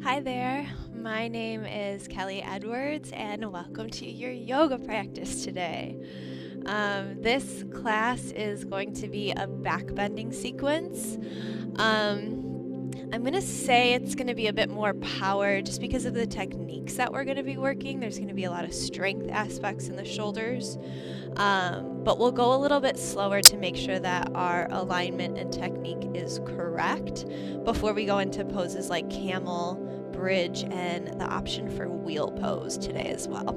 Hi there, my name is Kelley Edwards, and welcome to your yoga practice today. This class is going to be a backbending sequence. I'm going to say it's going to be a bit more power just because of the techniques that we're going to be working. There's going to be a lot of strength aspects in the shoulders, but we'll go a little bit slower to make sure that our alignment and technique is correct before we go into poses like camel, bridge, and the option for wheel pose today as well.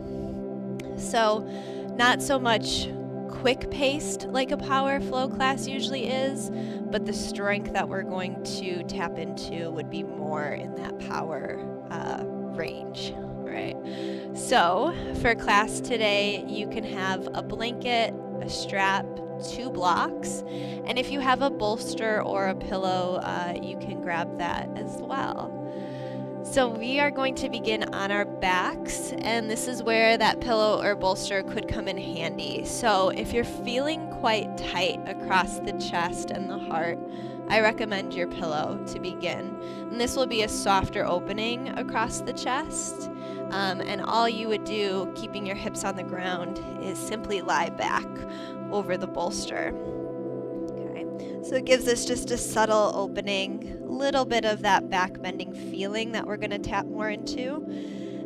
So, not so much quick paced like a power flow class usually is, but the strength that we're going to tap into would be more in that power range. Right. So for class today, you can have a blanket, a strap, 2 blocks, and if you have a bolster or a pillow, you can grab that as well. So we are going to begin on our backs, and this is where that pillow or bolster could come in handy. So if you're feeling quite tight across the chest and the heart, I recommend your pillow to begin. And this will be a softer opening across the chest. And all you would do, keeping your hips on the ground, is simply lie back over the bolster. Okay, so it gives us just a subtle opening, a little bit of that back bending feeling that we're going to tap more into.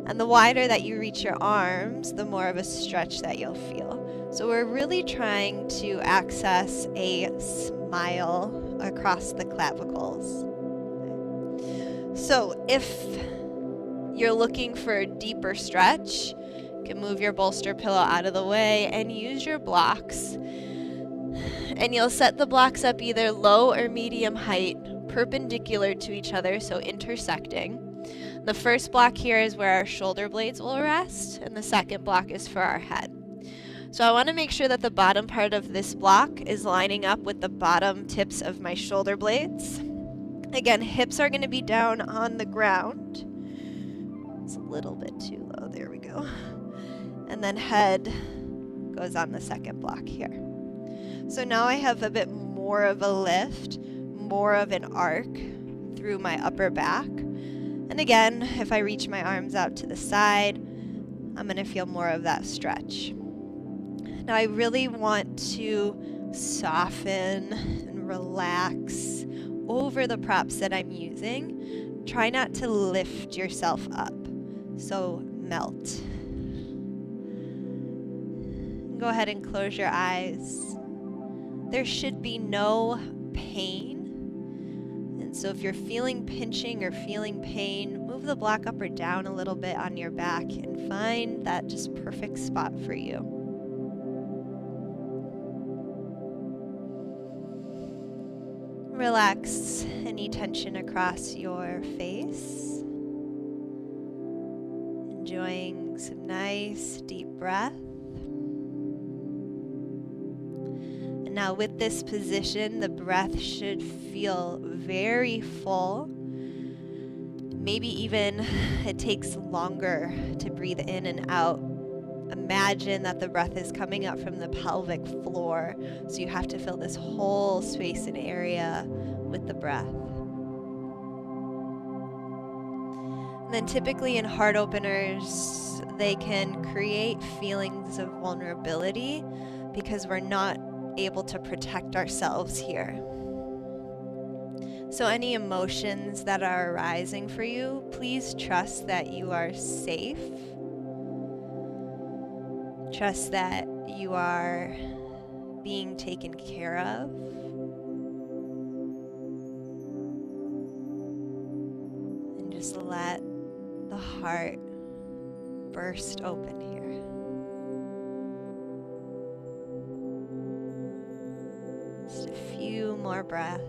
And the wider that you reach your arms, the more of a stretch that you'll feel. So we're really trying to access a smile across the clavicles. So if you're looking for a deeper stretch, you can move your bolster pillow out of the way and use your blocks. And you'll set the blocks up either low or medium height, perpendicular to each other, so intersecting. The first block here is where our shoulder blades will rest, and the second block is for our head. So I want to make sure that the bottom part of this block is lining up with the bottom tips of my shoulder blades. Again, hips are going to be down on the ground. It's a little bit too low. There we go. And then head goes on the second block here. So now I have a bit more of a lift, more of an arc through my upper back. And again, if I reach my arms out to the side, I'm going to feel more of that stretch. Now I really want to soften and relax over the props that I'm using. Try not to lift yourself up. So melt. Go ahead and close your eyes. There should be no pain. And so if you're feeling pinching or feeling pain, move the block up or down a little bit on your back and find that just perfect spot for you. Relax any tension across your face. Enjoying some nice deep breath. And now with this position, the breath should feel very full. Maybe even it takes longer to breathe in and out. Imagine that the breath is coming up from the pelvic floor, so you have to fill this whole space and area with the breath. And then typically in heart openers, they can create feelings of vulnerability because we're not able to protect ourselves here. So any emotions that are arising for you, please trust that you are safe. Trust that you are being taken care of. And just let the heart burst open here. Just a few more breaths.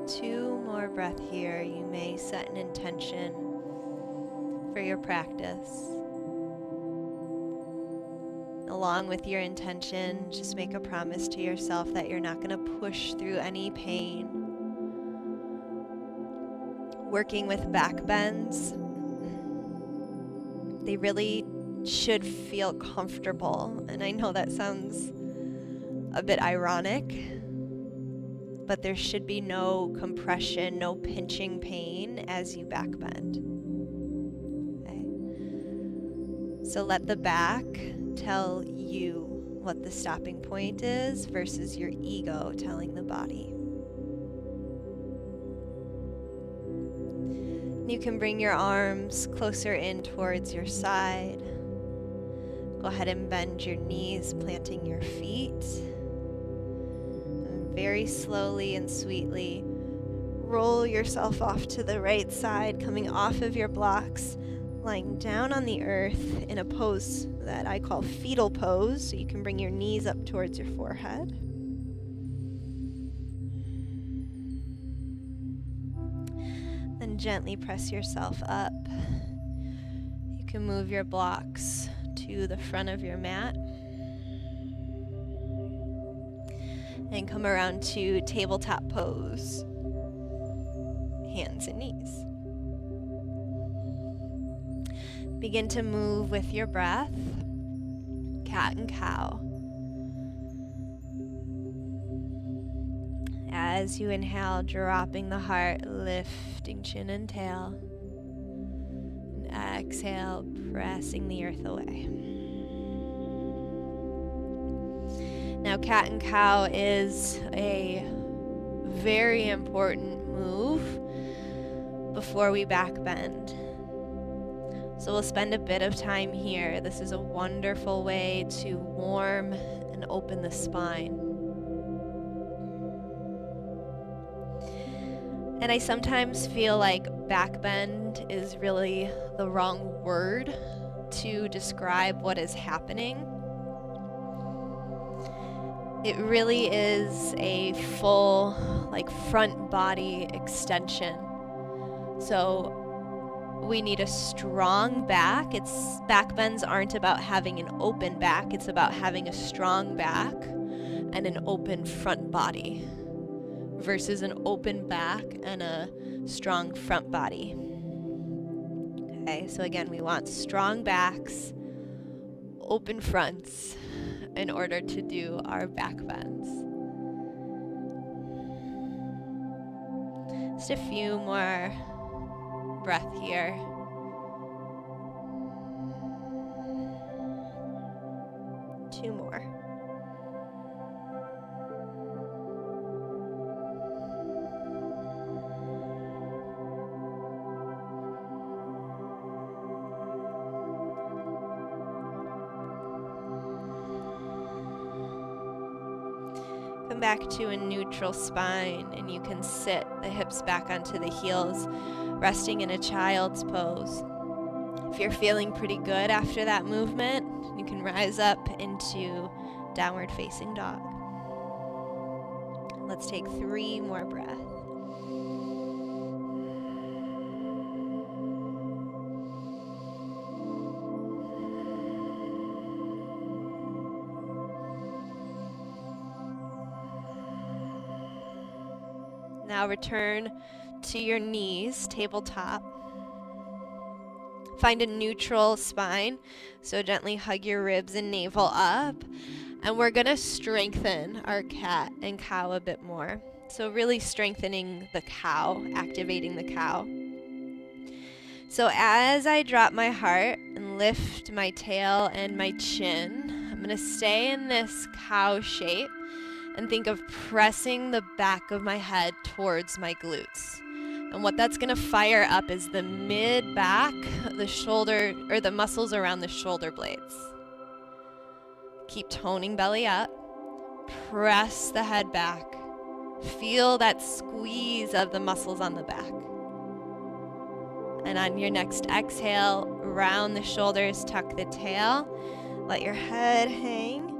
2 more breath here. You may set an intention for your practice. Along with your intention, just make a promise to yourself that you're not going to push through any pain. Working with back bends, they really should feel comfortable. And I know that sounds a bit ironic, but there should be no compression, no pinching pain as you back bend. Okay. So let the back tell you what the stopping point is versus your ego telling the body. You can bring your arms closer in towards your side. Go ahead and bend your knees, planting your feet. And very slowly and sweetly roll yourself off to the right side, coming off of your blocks, lying down on the earth in a pose that I call fetal pose. So you can bring your knees up towards your forehead. Then gently press yourself up. You can move your blocks to the front of your mat and come around to tabletop pose, hands and knees. Begin to move with your breath, cat and cow. As you inhale, dropping the heart, lifting chin and tail. And exhale, pressing the earth away. Now, cat and cow is a very important move before we back bend. So we'll spend a bit of time here. This is a wonderful way to warm and open the spine. And I sometimes feel like back bend is really the wrong word to describe what is happening. It really is a full, front body extension. So we need a strong back. Back bends aren't about having an open back. It's about having a strong back and an open front body versus an open back and a strong front body. Okay, so again, we want strong backs, open fronts in order to do our back bends. Just a few more breath here. Two more. Come back to a neutral spine, and you can sit the hips back onto the heels, resting in a child's pose. If you're feeling pretty good after that movement, you can rise up into downward facing dog. Let's take 3 more breaths. Now return to your knees, tabletop. Find a neutral spine, so gently hug your ribs and navel up. And we're going to strengthen our cat and cow a bit more. So really strengthening the cow, activating the cow. So as I drop my heart and lift my tail and my chin, I'm going to stay in this cow shape and think of pressing the back of my head towards my glutes. And what that's going to fire up is the mid-back, the shoulder, or the muscles around the shoulder blades. Keep toning belly up. Press the head back. Feel that squeeze of the muscles on the back. And on your next exhale, round the shoulders, tuck the tail. Let your head hang.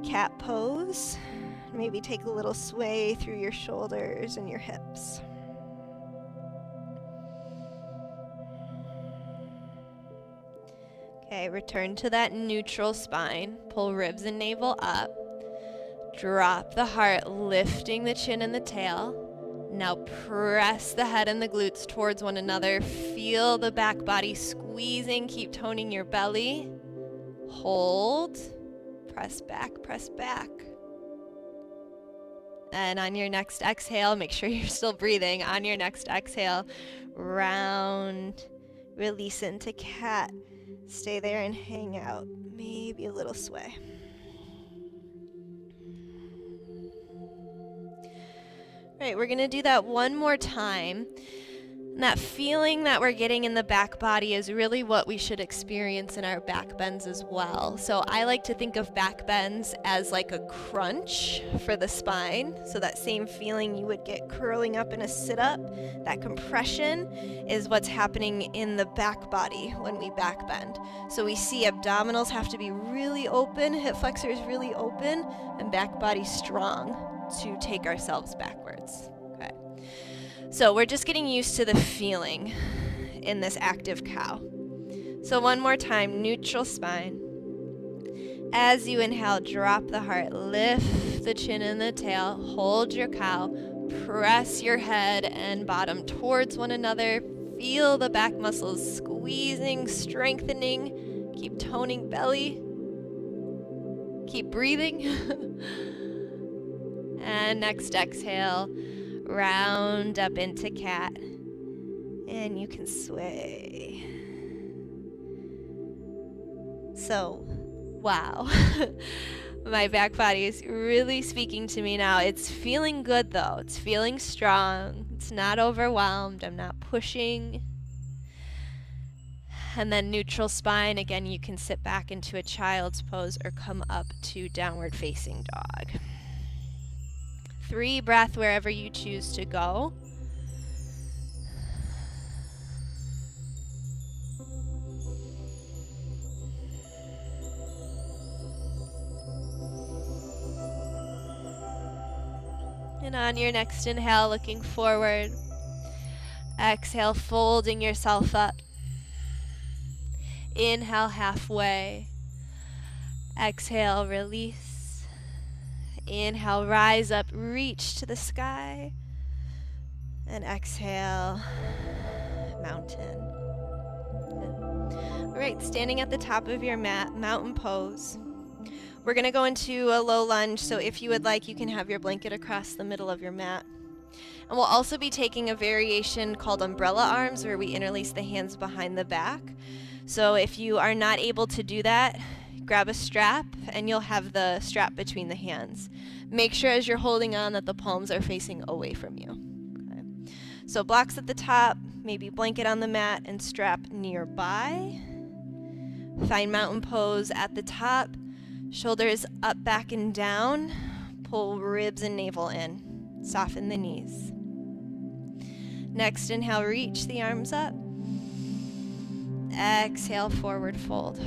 Cat pose. Maybe take a little sway through your shoulders and your hips. Okay, return to that neutral spine. Pull ribs and navel up. Drop the heart, lifting the chin and the tail. Now press the head and the glutes towards one another. Feel the back body squeezing. Keep toning your belly. Hold. Press back, press back. And on your next exhale, make sure you're still breathing. On your next exhale, round, release into cat. Stay there and hang out. Maybe a little sway. Right, we're gonna do that one more time. And that feeling that we're getting in the back body is really what we should experience in our back bends as well. So I like to think of back bends as like a crunch for the spine. So that same feeling you would get curling up in a sit-up, that compression is what's happening in the back body when we back bend. So we see abdominals have to be really open, hip flexors really open, and back body strong to take ourselves backwards. Okay. So we're just getting used to the feeling in this active cow. So one more time, neutral spine. As you inhale, drop the heart, lift the chin and the tail, hold your cow, press your head and bottom towards one another. Feel the back muscles squeezing, strengthening. Keep toning belly. Keep breathing. And next exhale. Round up into cat, and you can sway. So, wow. My back body is really speaking to me now. It's feeling good though. It's feeling strong. It's not overwhelmed. I'm not pushing. And then neutral spine. Again, you can sit back into a child's pose or come up to downward facing dog. 3 breath wherever you choose to go. And on your next inhale, looking forward. Exhale, folding yourself up. Inhale halfway. Exhale, release. Inhale, rise up, reach to the sky. And exhale, mountain. All right, standing at the top of your mat, mountain pose. We're gonna go into a low lunge, so if you would like, you can have your blanket across the middle of your mat. And we'll also be taking a variation called umbrella arms, where we interlace the hands behind the back. So if you are not able to do that, grab a strap and you'll have the strap between the hands. Make sure as you're holding on that the palms are facing away from you. Okay. So blocks at the top, maybe blanket on the mat and strap nearby. Find mountain pose at the top, shoulders up, back, and down. Pull ribs and navel in. Soften the knees. Next inhale, reach the arms up. Exhale, forward fold.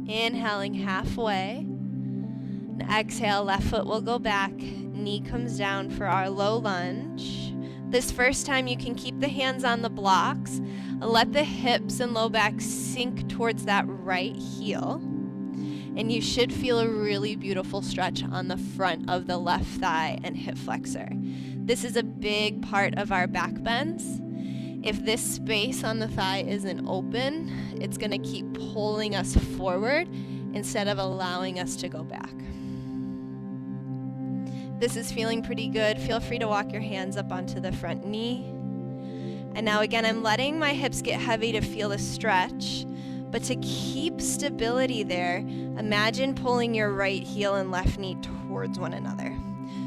Inhaling halfway. And exhale, left foot will go back. Knee comes down for our low lunge. This first time you can keep the hands on the blocks. Let the hips and low back sink towards that right heel. And you should feel a really beautiful stretch on the front of the left thigh and hip flexor. This is a big part of our back bends. If this space on the thigh isn't open, it's going to keep pulling us forward instead of allowing us to go back. This is feeling pretty good. Feel free to walk your hands up onto the front knee. And now again, I'm letting my hips get heavy to feel the stretch. But to keep stability there, imagine pulling your right heel and left knee towards one another.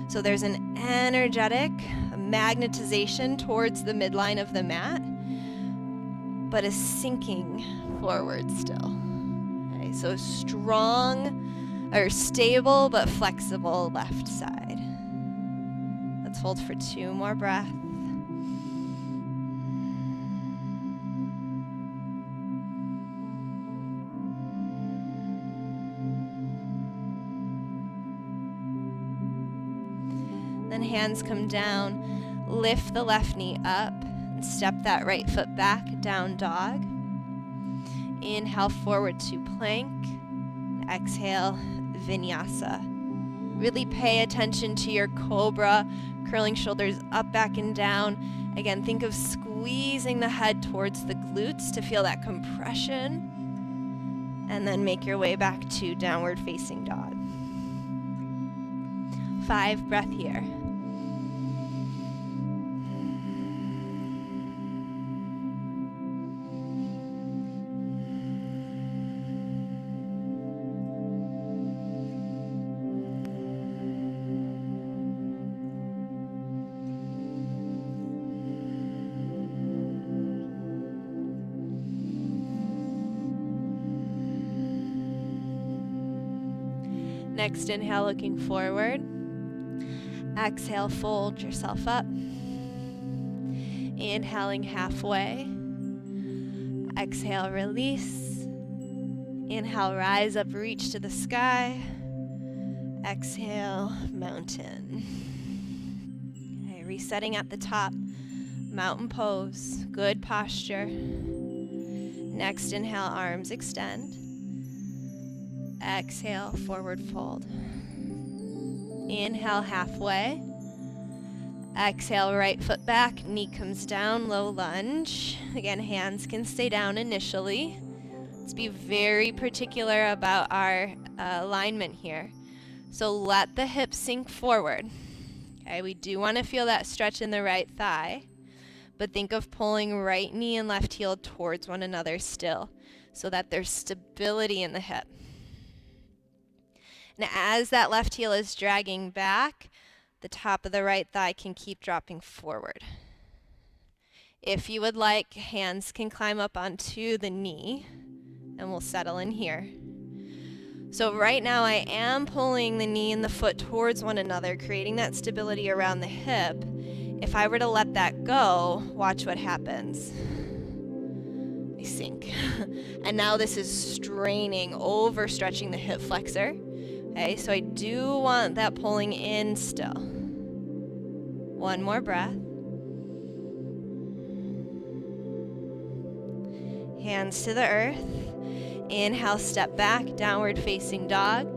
So there's an energetic magnetization towards the midline of the mat, but a sinking forward still. Okay, so strong or stable but flexible left side. Let's hold for 2 more breaths. Then hands come down, lift the left knee up, and step that right foot back, down dog. Inhale forward to plank. Exhale, vinyasa. Really pay attention to your cobra, curling shoulders up, back, and down. Again, think of squeezing the head towards the glutes to feel that compression. And then make your way back to downward facing dog. 5 breath here. Next inhale, looking forward. Exhale, fold yourself up. Inhaling halfway. Exhale, release. Inhale, rise up, reach to the sky. Exhale, mountain. Okay, resetting at the top. Mountain pose, good posture. Next inhale, arms extend. Exhale, forward fold. Inhale, halfway. Exhale, right foot back, knee comes down, low lunge. Again, hands can stay down initially. Let's be very particular about our alignment here. So let the hips sink forward. Okay, we do want to feel that stretch in the right thigh, but think of pulling right knee and left heel towards one another still, so that there's stability in the hip. And as that left heel is dragging back, the top of the right thigh can keep dropping forward. If you would like, hands can climb up onto the knee, and we'll settle in here. So right now I am pulling the knee and the foot towards one another, creating that stability around the hip. If I were to let that go, watch what happens. I sink. And now this is straining, overstretching the hip flexor. Okay, so I do want that pulling in still. One more breath. Hands to the earth. Inhale, step back, downward facing dog.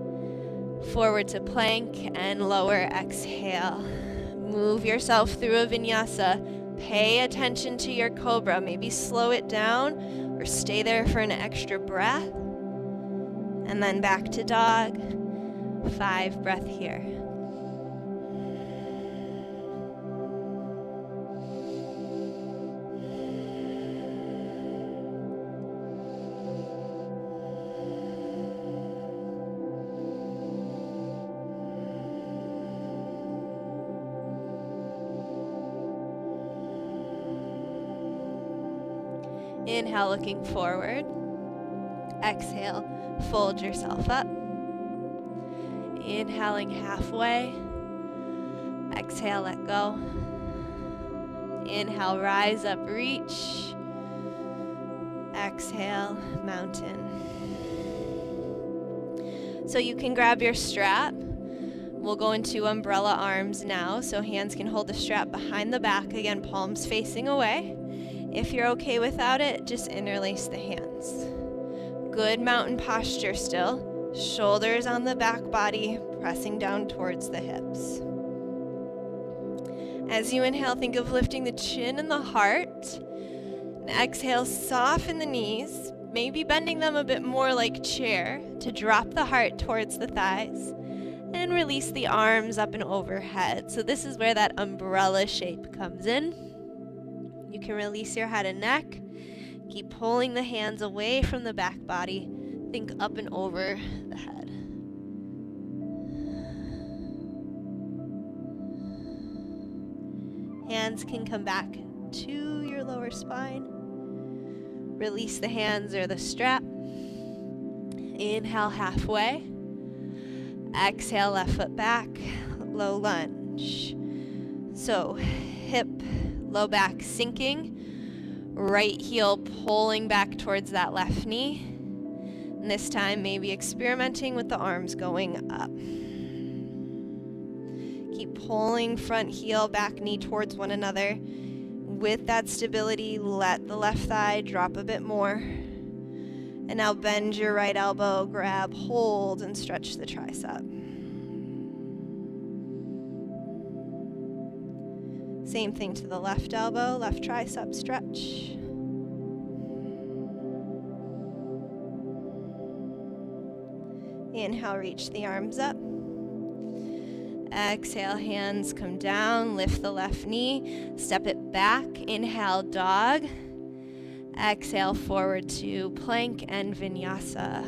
Forward to plank and lower exhale. Move yourself through a vinyasa. Pay attention to your cobra. Maybe slow it down or stay there for an extra breath. And then back to dog. 5 breath here. Inhale, looking forward. Exhale, fold yourself up. Inhaling halfway. Exhale, let go. Inhale, rise up, reach. Exhale, mountain. So you can grab your strap. We'll go into umbrella arms now, so hands can hold the strap behind the back, again, palms facing away. If you're okay without it, just interlace the hands. Good mountain posture still. Shoulders on the back body, pressing down towards the hips. As you inhale, think of lifting the chin and the heart. And exhale, soften the knees, maybe bending them a bit more like chair to drop the heart towards the thighs. And release the arms up and overhead. So this is where that umbrella shape comes in. You can release your head and neck. Keep pulling the hands away from the back body. Think up and over the head. Hands can come back to your lower spine. Release the hands or the strap. Inhale, halfway. Exhale, left foot back, low lunge. So hip, low back sinking, right heel pulling back towards that left knee. And this time maybe experimenting with the arms going up. Keep pulling front heel, back knee towards one another. With that stability, let the left thigh drop a bit more. And now bend your right elbow, grab, hold, and stretch the tricep. Same thing to the left elbow, left tricep stretch. Inhale, reach the arms up. Exhale, hands come down, lift the left knee, step it back. Inhale, dog. Exhale, forward to plank and vinyasa.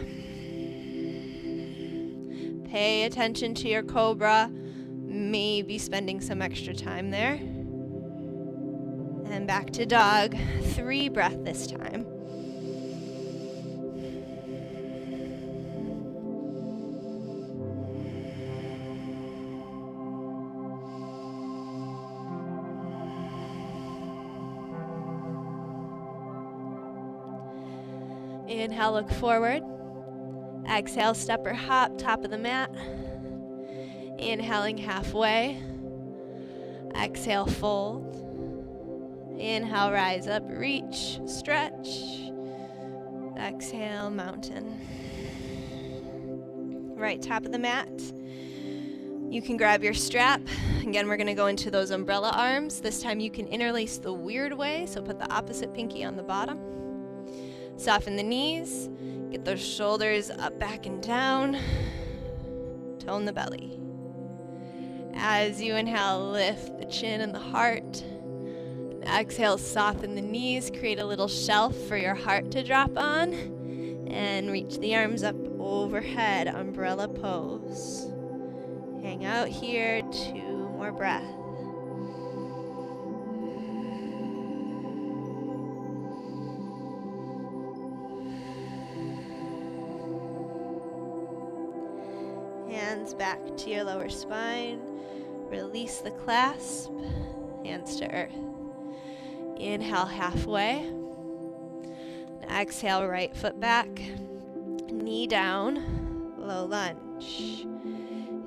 Pay attention to your cobra, maybe spending some extra time there. And back to dog, 3 breath this time. Inhale, look forward. Exhale, step or hop, top of the mat. Inhaling halfway. Exhale, fold. Inhale, rise up, reach, stretch. Exhale, mountain. Right, top of the mat. You can grab your strap. Again, we're going to go into those umbrella arms. This time you can interlace the weird way, so put the opposite pinky on the bottom. Soften the knees, get those shoulders up, back, and down. Tone the belly. As you inhale, lift the chin and the heart. And exhale, soften the knees, create a little shelf for your heart to drop on. And reach the arms up overhead, umbrella pose. Hang out here, 2 more breaths. Hands back to your lower spine. Release the clasp. Hands to earth. Inhale halfway. Exhale, right foot back. Knee down. Low lunge.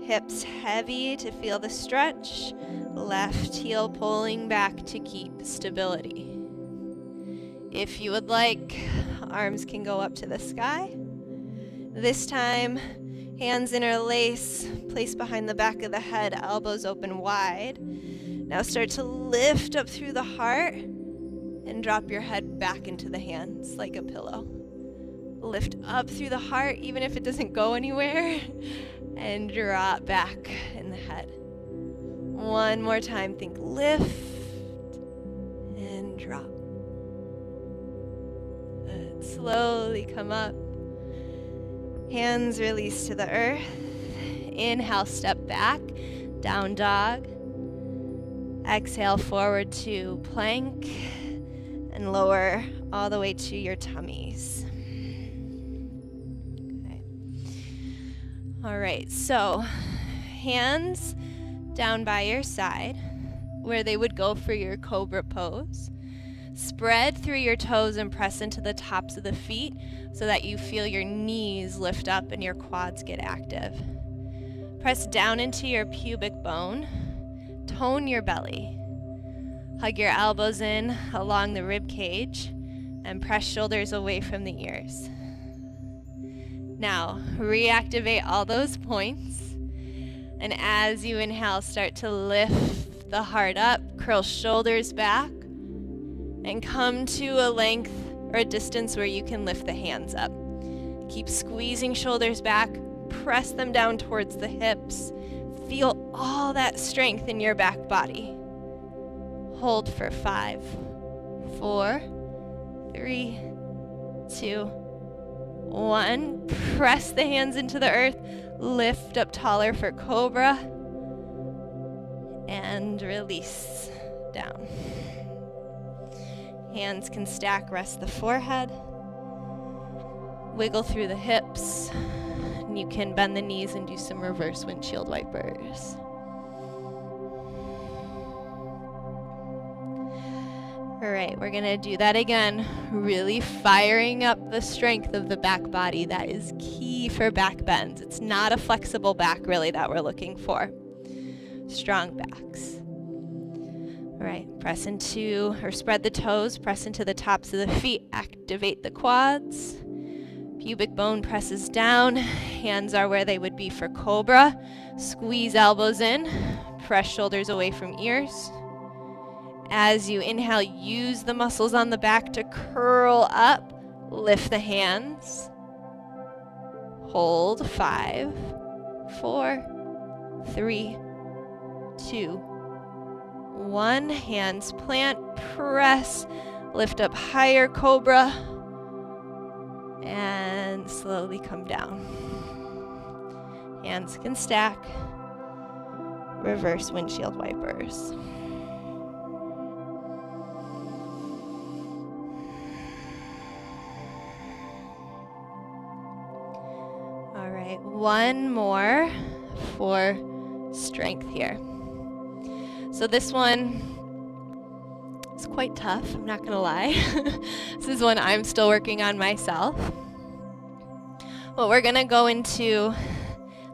Hips heavy to feel the stretch. Left heel pulling back to keep stability. If you would like, arms can go up to the sky. This time, hands interlace, place behind the back of the head, elbows open wide. Now start to lift up through the heart and drop your head back into the hands like a pillow. Lift up through the heart, even if it doesn't go anywhere, and drop back in the head. One more time, think lift and drop. Good. Slowly come up. Hands release to the earth. Inhale, step back, down dog. Exhale, forward to plank, and lower all the way to your tummies. Okay. All right, so hands down by your side, where they would go for your cobra pose. Spread through your toes and press into the tops of the feet so that you feel your knees lift up and your quads get active. Press down into your pubic bone. Tone your belly. Hug your elbows in along the rib cage and press shoulders away from the ears. Now, reactivate all those points. And as you inhale, start to lift the heart up, curl shoulders back, and come to a length or a distance where you can lift the hands up. Keep squeezing shoulders back, press them down towards the hips. Feel all that strength in your back body. Hold for 5, 4, 3, 2, 1. Press the hands into the earth. Lift up taller for Cobra. And release down. Hands can stack, rest the forehead. Wiggle through the hips. And you can bend the knees and do some reverse windshield wipers. All right, we're gonna do that again, really firing up the strength of the back body. That is key for back bends. It's not a flexible back really that we're looking for. strong backs. All right, press into, or spread the toes, press into the tops of the feet, activate the quads. Pubic bone presses down, hands are where they would be for Cobra. Squeeze elbows in, press shoulders away from ears. As you inhale, use the muscles on the back to curl up, lift the hands. Hold, 5, 4, 3, 2, 1. Hands plant, press, lift up higher, Cobra, and slowly come down. Hands can stack. Reverse windshield wipers. All right, one more for strength here. So this one is quite tough, I'm not gonna lie. This is one I'm still working on myself. But we're gonna go into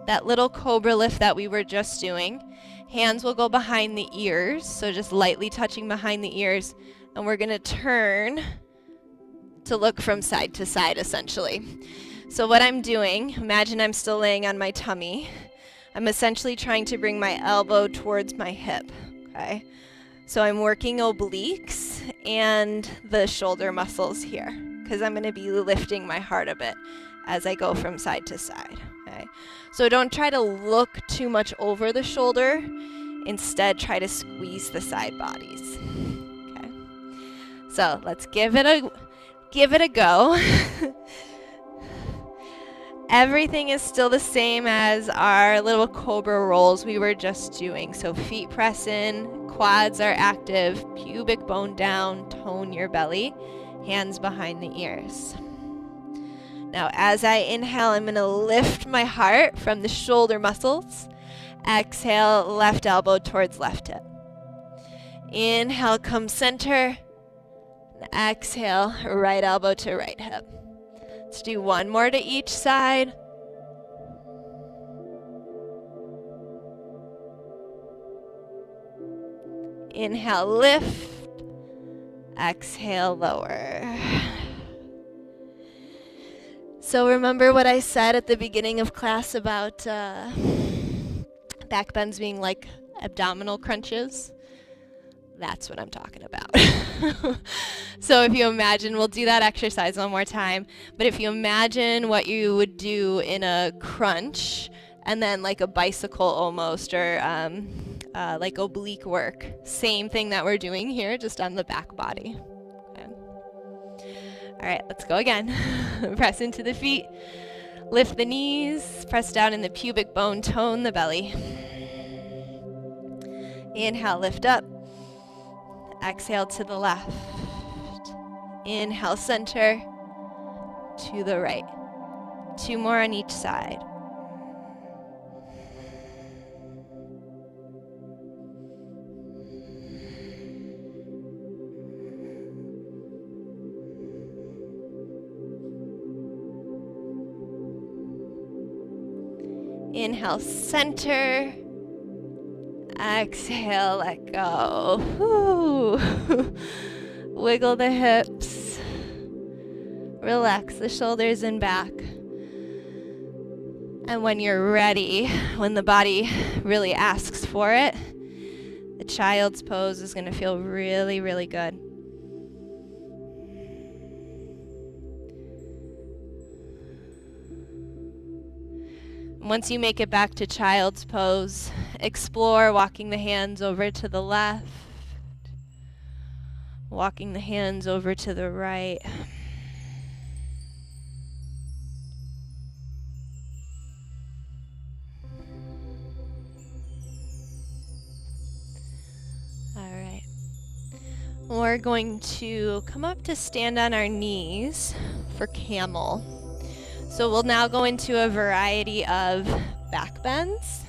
that little Cobra lift that we were just doing. Hands will go behind the ears, so just lightly touching behind the ears, and we're gonna turn to look from side to side, essentially. So what I'm doing, imagine I'm still laying on my tummy. I'm essentially trying to bring my elbow towards my hip, okay? So I'm working obliques and the shoulder muscles here, because I'm gonna be lifting my heart a bit as I go from side to side, okay? So don't try to look too much over the shoulder. Instead, try to squeeze the side bodies, okay? So let's give it a go. Everything is still the same as our little Cobra rolls we were just doing. So feet press in, quads are active, pubic bone down, tone your belly, hands behind the ears. Now as I inhale, I'm going to lift my heart from the shoulder muscles. Exhale, left elbow towards left hip. Inhale, come center. And exhale, right elbow to right hip. Let's do one more to each side. Inhale, lift. Exhale, lower. So remember what I said at the beginning of class about back bends being like abdominal crunches? That's what I'm talking about. So if you imagine, we'll do that exercise one more time, but if you imagine what you would do in a crunch and then like a bicycle almost, or like oblique work, same thing that we're doing here, just on the back body. Okay. All right, let's go again. Press into the feet, lift the knees, press down in the pubic bone, tone the belly. Inhale, lift up. Exhale to the left. Inhale, center to the right. 2 more on each side. Inhale, center. Exhale, let go. Whew. Wiggle the hips. Relax the shoulders and back. And when you're ready, when the body really asks for it, the child's pose is going to feel really, really good. Once you make it back to child's pose, explore walking the hands over to the left, walking the hands over to the right. All right. We're going to come up to stand on our knees for Camel. So we'll now go into a variety of back bends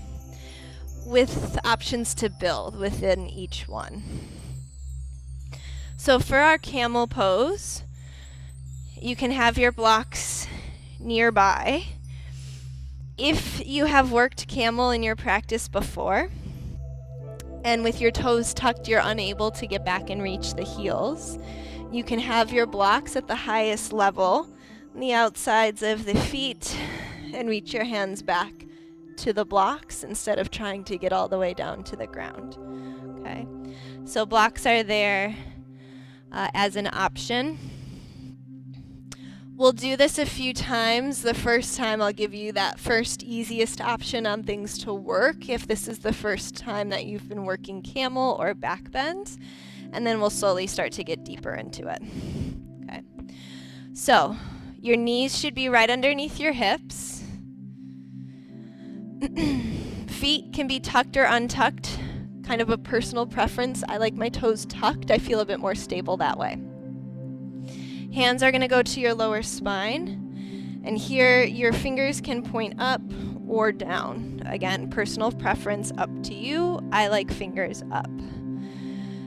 with options to build within each one. So for our Camel pose, you can have your blocks nearby. If you have worked Camel in your practice before, and with your toes tucked, you're unable to get back and reach the heels, you can have your blocks at the highest level, on the outsides of the feet, and reach your hands back to the blocks instead of trying to get all the way down to the ground. Okay, so blocks are there as an option. We'll do this a few times. The first time I'll give you that first easiest option on things to work if this is the first time that you've been working camel or backbend, and then we'll slowly start to get deeper into it. Okay, so your knees should be right underneath your hips. Feet can be tucked or untucked, kind of a personal preference. I like my toes tucked. I feel a bit more stable that way. Hands are going to go to your lower spine, and here your fingers can point up or down. Again, personal preference, up to you. I like fingers up.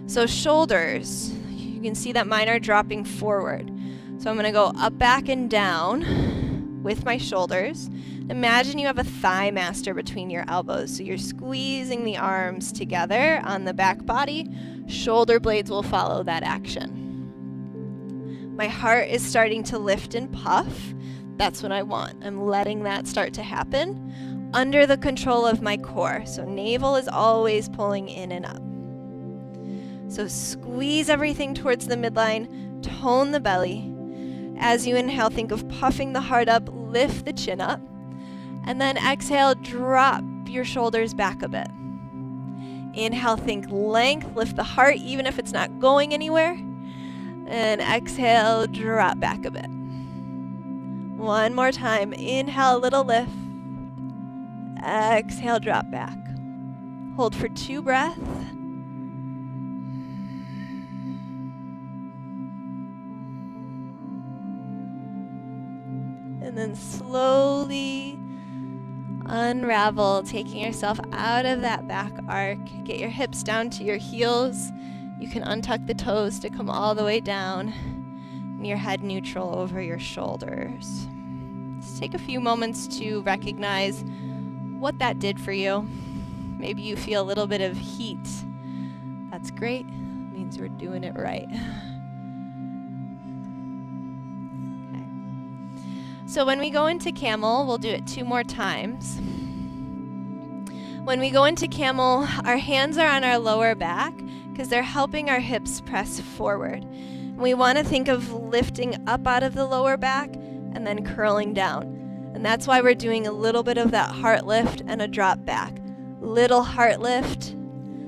So shoulders, you can see that mine are dropping forward. So I'm going to go up, back, and down with my shoulders. Imagine you have a thigh master between your elbows, so you're squeezing the arms together on the back body. Shoulder blades will follow that action. My heart is starting to lift and puff. That's what I want. I'm letting that start to happen under the control of my core. So navel is always pulling in and up. So squeeze everything towards the midline, tone the belly. As you inhale, think of puffing the heart up, lift the chin up, and then exhale, drop your shoulders back a bit. Inhale, think length, lift the heart even if it's not going anywhere. And exhale, drop back a bit. One more time. Inhale, a little lift. Exhale, drop back. Hold for 2 breaths. And then slowly unravel, taking yourself out of that back arc. Get your hips down to your heels. You can untuck the toes to come all the way down, and your head neutral over your shoulders. Just take a few moments to recognize what that did for you. Maybe you feel a little bit of heat. That's great. It means we're doing it right. Okay. So when we go into camel, we'll do it 2 more times. When we go into camel, our hands are on our lower back, because they're helping our hips press forward. And we want to think of lifting up out of the lower back and then curling down. And that's why we're doing a little bit of that heart lift and a drop back. Little heart lift.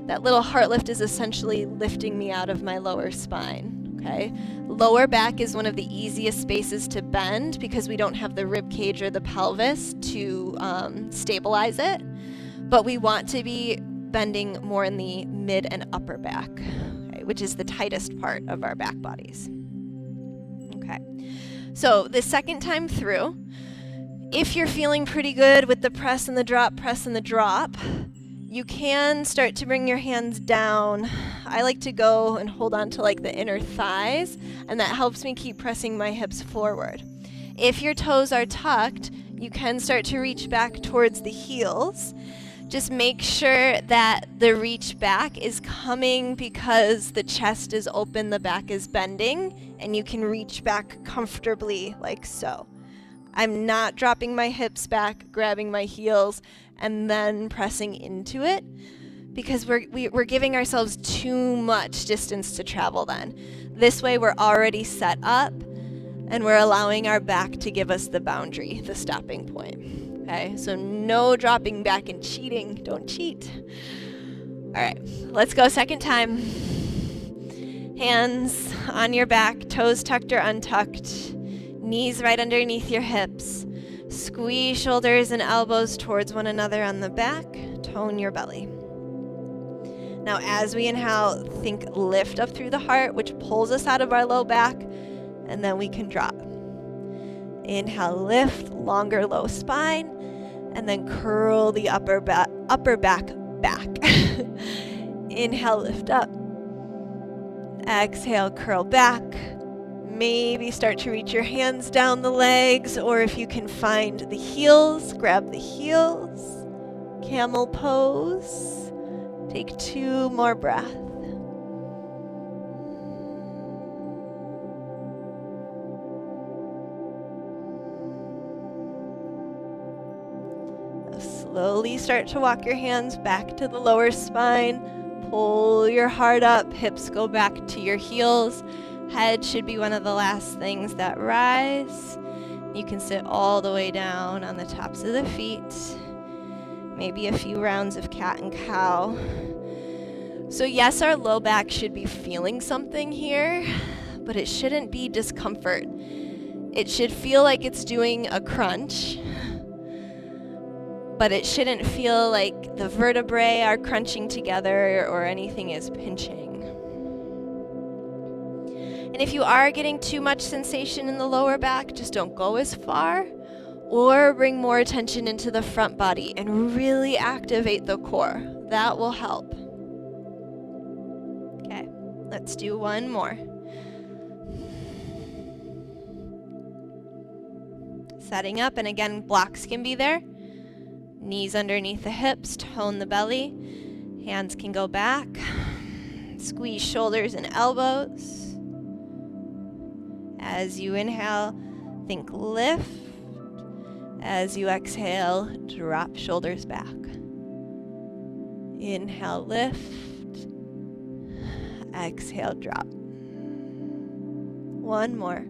That little heart lift is essentially lifting me out of my lower spine. Okay? Lower back is one of the easiest spaces to bend because we don't have the rib cage or the pelvis to stabilize it. But we want to be bending more in the mid and upper back, okay, which is the tightest part of our back bodies. Okay, so the second time through, if you're feeling pretty good with the press and the drop, you can start to bring your hands down. I like to go and hold on to like the inner thighs, and that helps me keep pressing my hips forward. If your toes are tucked, you can start to reach back towards the heels. Just make sure that the reach back is coming because the chest is open, the back is bending, and you can reach back comfortably like so. I'm not dropping my hips back, grabbing my heels, and then pressing into it because we're giving ourselves too much distance to travel then. This way we're already set up and we're allowing our back to give us the boundary, the stopping point. Okay, so no dropping back and cheating. Don't cheat. All right, let's go second time. Hands on your back, toes tucked or untucked, knees right underneath your hips. Squeeze shoulders and elbows towards one another on the back. Tone your belly. Now, as we inhale, think lift up through the heart, which pulls us out of our low back, and then we can drop. Inhale, lift, longer low spine, and then curl the upper back back. Inhale, lift up. Exhale, curl back. Maybe start to reach your hands down the legs, or if you can find the heels, grab the heels. Camel pose. Take 2 more breaths. Slowly start to walk your hands back to the lower spine. Pull your heart up, hips go back to your heels. Head should be one of the last things that rise. You can sit all the way down on the tops of the feet. Maybe a few rounds of cat and cow. So yes, our low back should be feeling something here, but it shouldn't be discomfort. It should feel like it's doing a crunch, but it shouldn't feel like the vertebrae are crunching together or anything is pinching. And if you are getting too much sensation in the lower back, just don't go as far, or bring more attention into the front body and really activate the core. That will help. Okay, let's do one more. Setting up, and again, blocks can be there. Knees underneath the hips, tone the belly. Hands can go back. Squeeze shoulders and elbows. As you inhale, think lift. As you exhale, drop shoulders back. Inhale, lift. Exhale, drop. One more.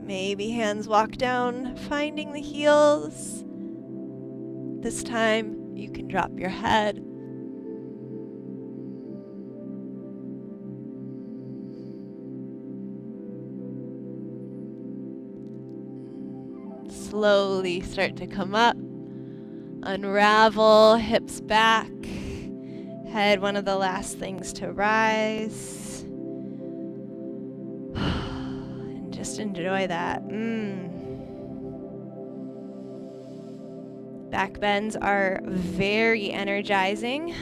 Maybe hands walk down, finding the heels. This time, you can drop your head. Slowly start to come up. Unravel, hips back. Head, one of the last things to rise. And just enjoy that. Back bends are very energizing.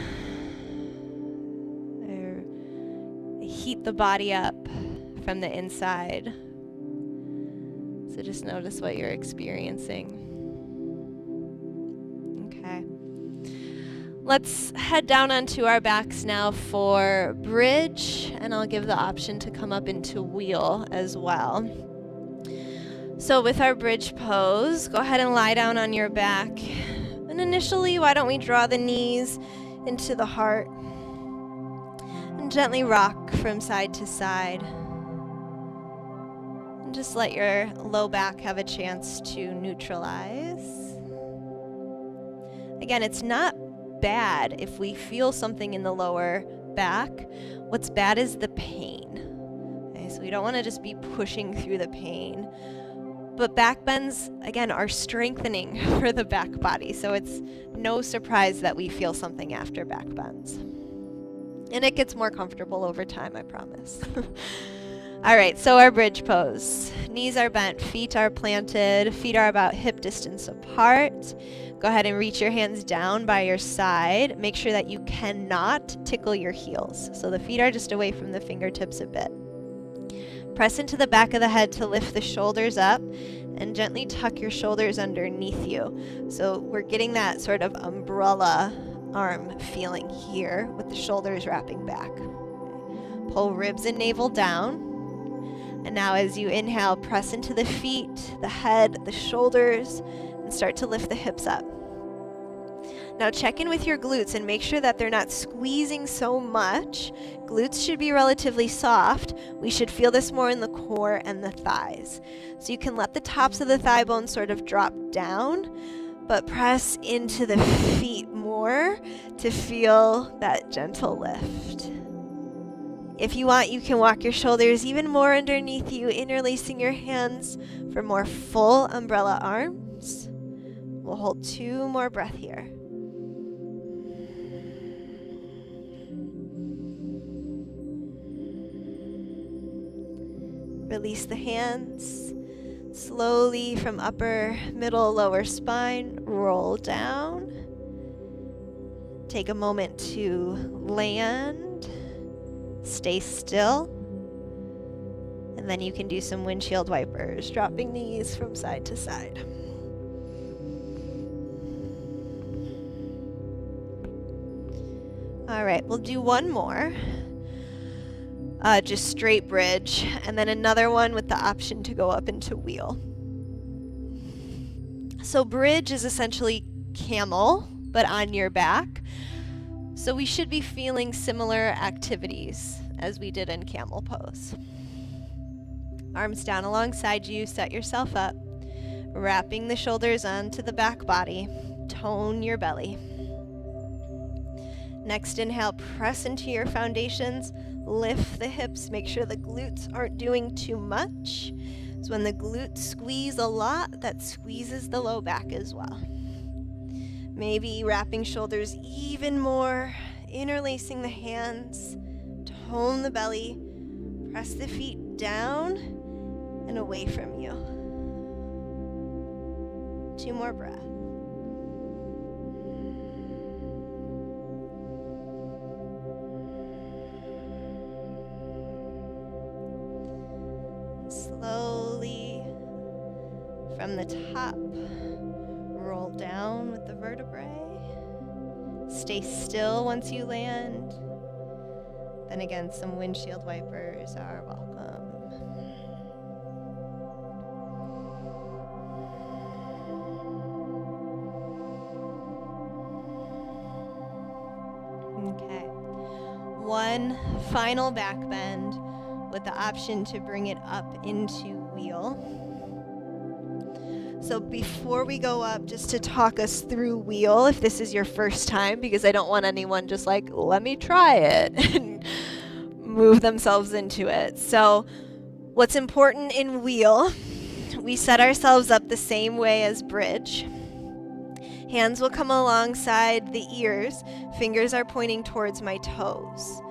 They heat the body up from the inside. So just notice what you're experiencing. Okay. Let's head down onto our backs now for bridge, and I'll give the option to come up into wheel as well. So with our bridge pose, go ahead and lie down on your back. And initially, why don't we draw the knees into the heart and gently rock from side to side. Just let your low back have a chance to neutralize. Again, it's not bad if we feel something in the lower back. What's bad is the pain. Okay, so we don't want to just be pushing through the pain. But back bends, again, are strengthening for the back body. So it's no surprise that we feel something after back bends. And it gets more comfortable over time, I promise. All right, so our bridge pose. Knees are bent, feet are planted, feet are about hip distance apart. Go ahead and reach your hands down by your side. Make sure that you cannot tickle your heels. So the feet are just away from the fingertips a bit. Press into the back of the head to lift the shoulders up and gently tuck your shoulders underneath you. So we're getting that sort of umbrella arm feeling here with the shoulders wrapping back. Pull ribs and navel down. And now as you inhale, press into the feet, the head, the shoulders, and start to lift the hips up. Now check in with your glutes and make sure that they're not squeezing so much. Glutes should be relatively soft. We should feel this more in the core and the thighs. So you can let the tops of the thigh bones sort of drop down, but press into the feet more to feel that gentle lift. If you want, you can walk your shoulders even more underneath you, interlacing your hands for more full umbrella arms. We'll hold 2 more breaths here. Release the hands. Slowly from upper, middle, lower spine, roll down. Take a moment to land. Stay still. And then you can do some windshield wipers, dropping knees from side to side. All right, we'll do one more. Just straight bridge, and then another one with the option to go up into wheel. So bridge is essentially camel, but on your back. So we should be feeling similar activities as we did in camel pose. Arms down alongside you, set yourself up, wrapping the shoulders onto the back body, tone your belly. Next inhale, press into your foundations, lift the hips, make sure the glutes aren't doing too much. So when the glutes squeeze a lot, that squeezes the low back as well. Maybe wrapping shoulders even more, interlacing the hands, tone the belly, press the feet down and away from you. 2 more breaths. Slowly from the top, roll down with the vertebrae. Stay still once you land. Then again, some windshield wipers are welcome. Okay. One final back bend with the option to bring it up into wheel. So before we go up, just to talk us through wheel, if this is your first time, because I don't want anyone just like, let me try it and move themselves into it. So what's important in wheel, we set ourselves up the same way as bridge. Hands will come alongside the ears, fingers are pointing towards my toes.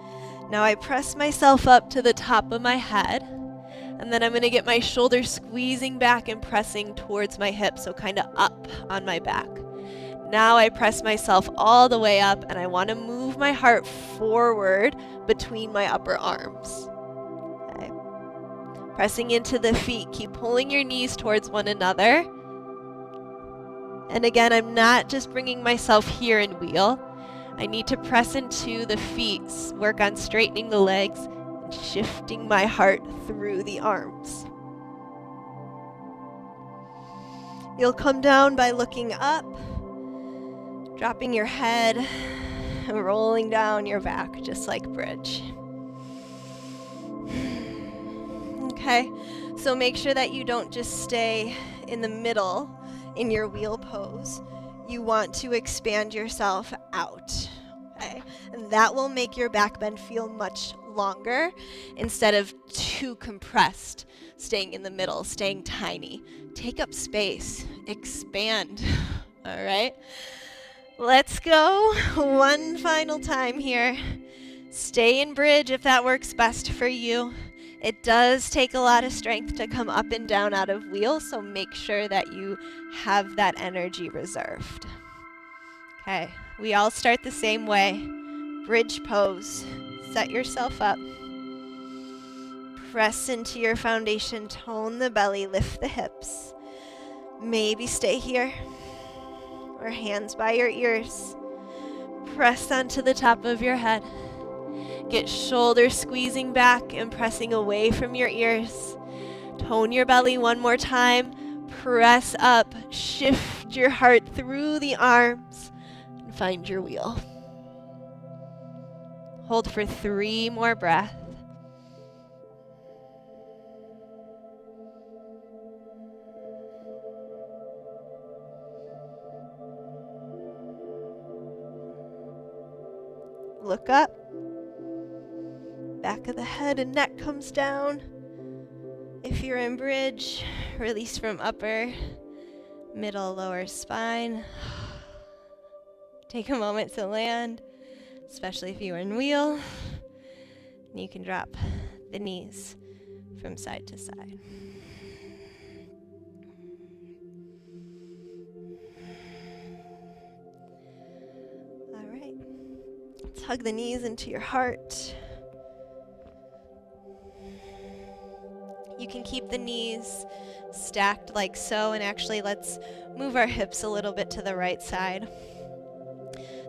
Now I press myself up to the top of my head, and then I'm going to get my shoulders squeezing back and pressing towards my hips, so kind of up on my back. Now I press myself all the way up, and I want to move my heart forward between my upper arms. Okay. Pressing into the feet, keep pulling your knees towards one another. And again, I'm not just bringing myself here in wheel. I need to press into the feet, work on straightening the legs, and shifting my heart through the arms. You'll come down by looking up, dropping your head, and rolling down your back, just like bridge. Okay, so make sure that you don't just stay in the middle in your wheel pose. You want to expand yourself out, okay? And that will make your back bend feel much longer instead of too compressed, staying in the middle, staying tiny. Take up space, expand, all right? Let's go one final time here. Stay in bridge if that works best for you. It does take a lot of strength to come up and down out of wheel, so make sure that you have that energy reserved. Okay, we all start the same way. Bridge pose. Set yourself up. Press into your foundation, tone the belly, lift the hips. Maybe stay here, or hands by your ears. Press onto the top of your head. Get shoulders squeezing back and pressing away from your ears. Tone your belly one more time. Press up. Shift your heart through the arms and find your wheel. Hold for 3 more breaths. Look up. Back of the head and neck comes down. If you're in bridge, release from upper, middle, lower spine. Take a moment to land, especially if you're in wheel. And you can drop the knees from side to side. All right. Let's hug the knees into your heart. You can keep the knees stacked like so, and actually let's move our hips a little bit to the right side.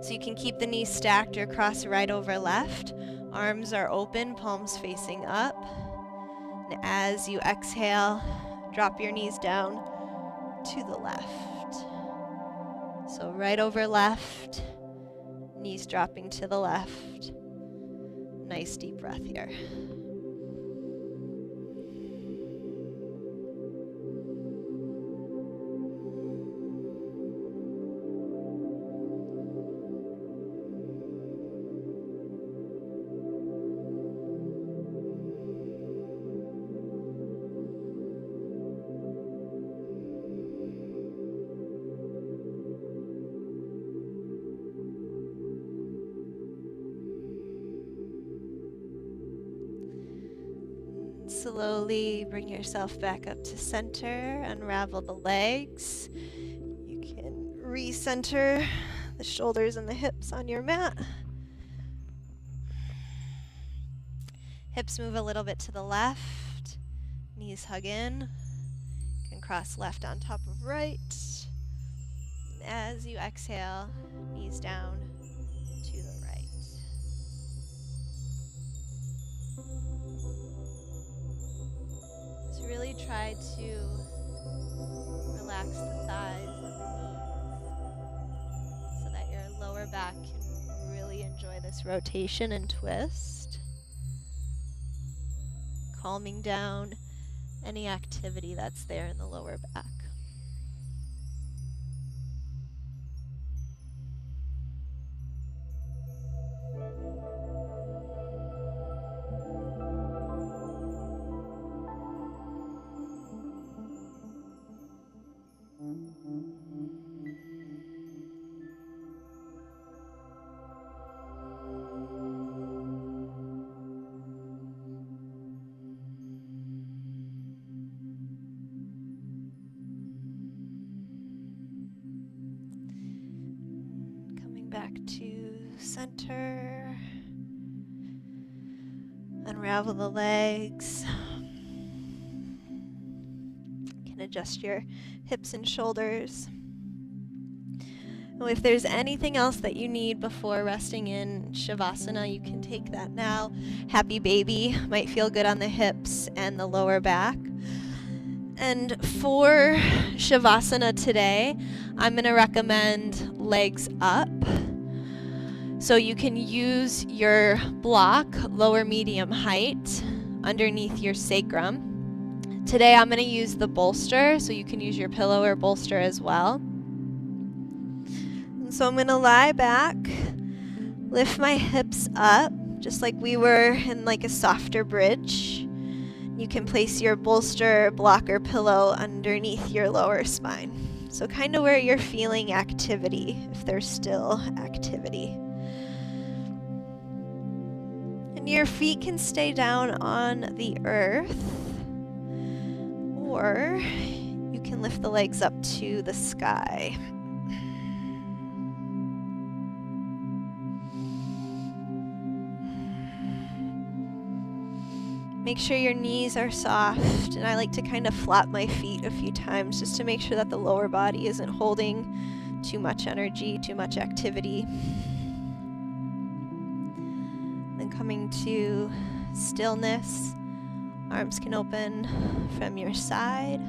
So you can keep the knees stacked or cross right over left. Arms are open, palms facing up. And as you exhale, drop your knees down to the left. So right over left, knees dropping to the left. Nice deep breath here. Slowly bring yourself back up to center, unravel the legs. You can recenter the shoulders and the hips on your mat. Hips move a little bit to the left, knees hug in. You can cross left on top of right. And as you exhale, knees down to the right. So really try to relax the thighs and the knees so that your lower back can really enjoy this rotation and twist. Calming down any activity that's there in the lower back. Coming back to center. Unravel the legs. You can adjust your hips and shoulders. And if there's anything else that you need before resting in Shavasana, you can take that now. Happy baby might feel good on the hips and the lower back. And for Shavasana today, I'm going to recommend legs up. So you can use your block, lower medium height, underneath your sacrum. Today I'm going to use the bolster, so you can use your pillow or bolster as well. And so I'm going to lie back, lift my hips up, just like we were in like a softer bridge. You can place your bolster, block, or pillow underneath your lower spine. So kind of where you're feeling activity, if there's still activity. And your feet can stay down on the earth, or you can lift the legs up to the sky. Make sure your knees are soft, and I like to kind of flap my feet a few times just to make sure that the lower body isn't holding too much energy, too much activity. Then coming to stillness, arms can open from your side.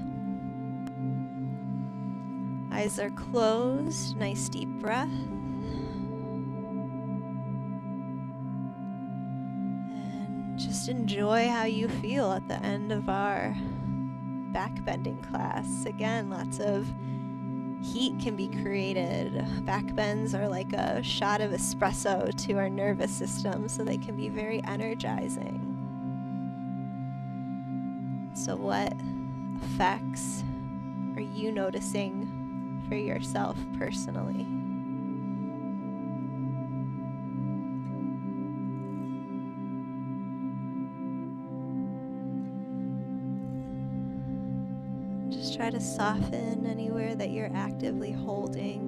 Eyes are closed, nice deep breath. Just enjoy how you feel at the end of our backbending class. Again, lots of heat can be created. Backbends are like a shot of espresso to our nervous system, so they can be very energizing. So what effects are you noticing for yourself personally? Try to soften anywhere that you're actively holding.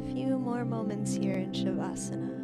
A few more moments here in Shavasana.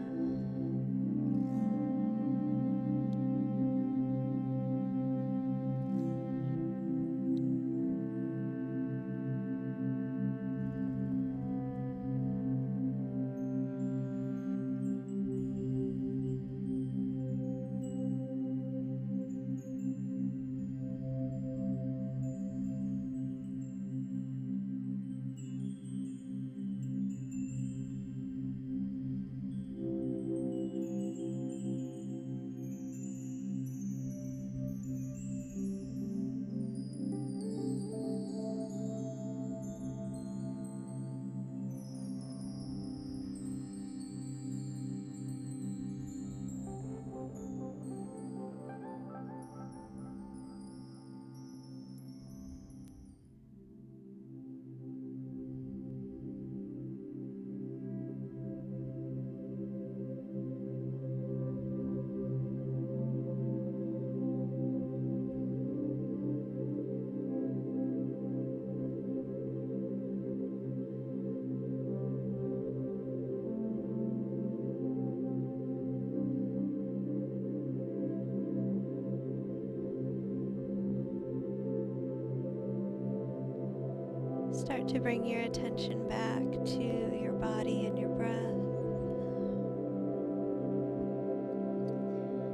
Start to bring your attention back to your body and your breath.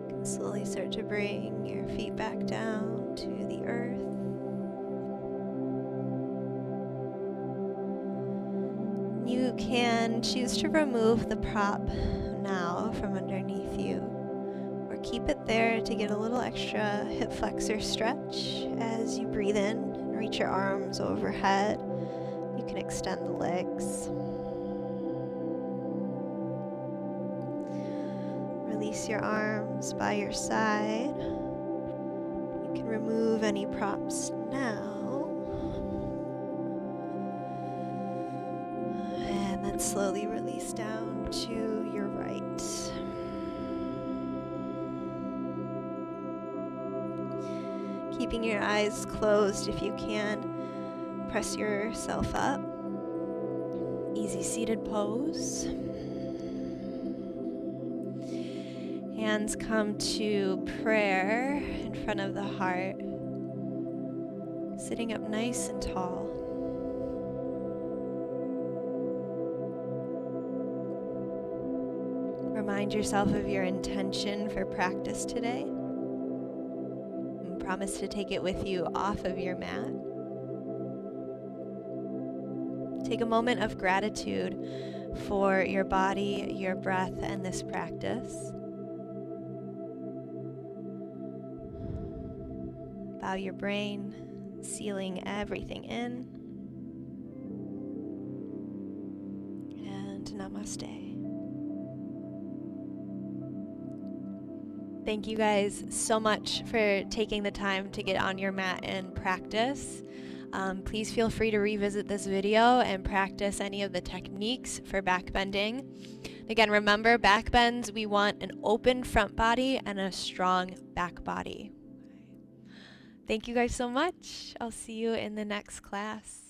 You can slowly start to bring your feet back down to the earth. You can choose to remove the prop now from underneath you, or keep it there to get a little extra hip flexor stretch as you breathe in and reach your arms overhead. You can extend the legs. Release your arms by your side. You can remove any props now. And then slowly release down to your right. Keeping your eyes closed if you can. Press yourself up. Easy seated pose. Hands come to prayer in front of the heart. Sitting up nice and tall. Remind yourself of your intention for practice today. And promise to take it with you off of your mat. Take a moment of gratitude for your body, your breath, and this practice. Bow your brain, sealing everything in. And namaste. Thank you guys so much for taking the time to get on your mat and practice. Please feel free to revisit this video and practice any of the techniques for backbending. Again, remember, backbends, we want an open front body and a strong back body. Thank you guys so much. I'll see you in the next class.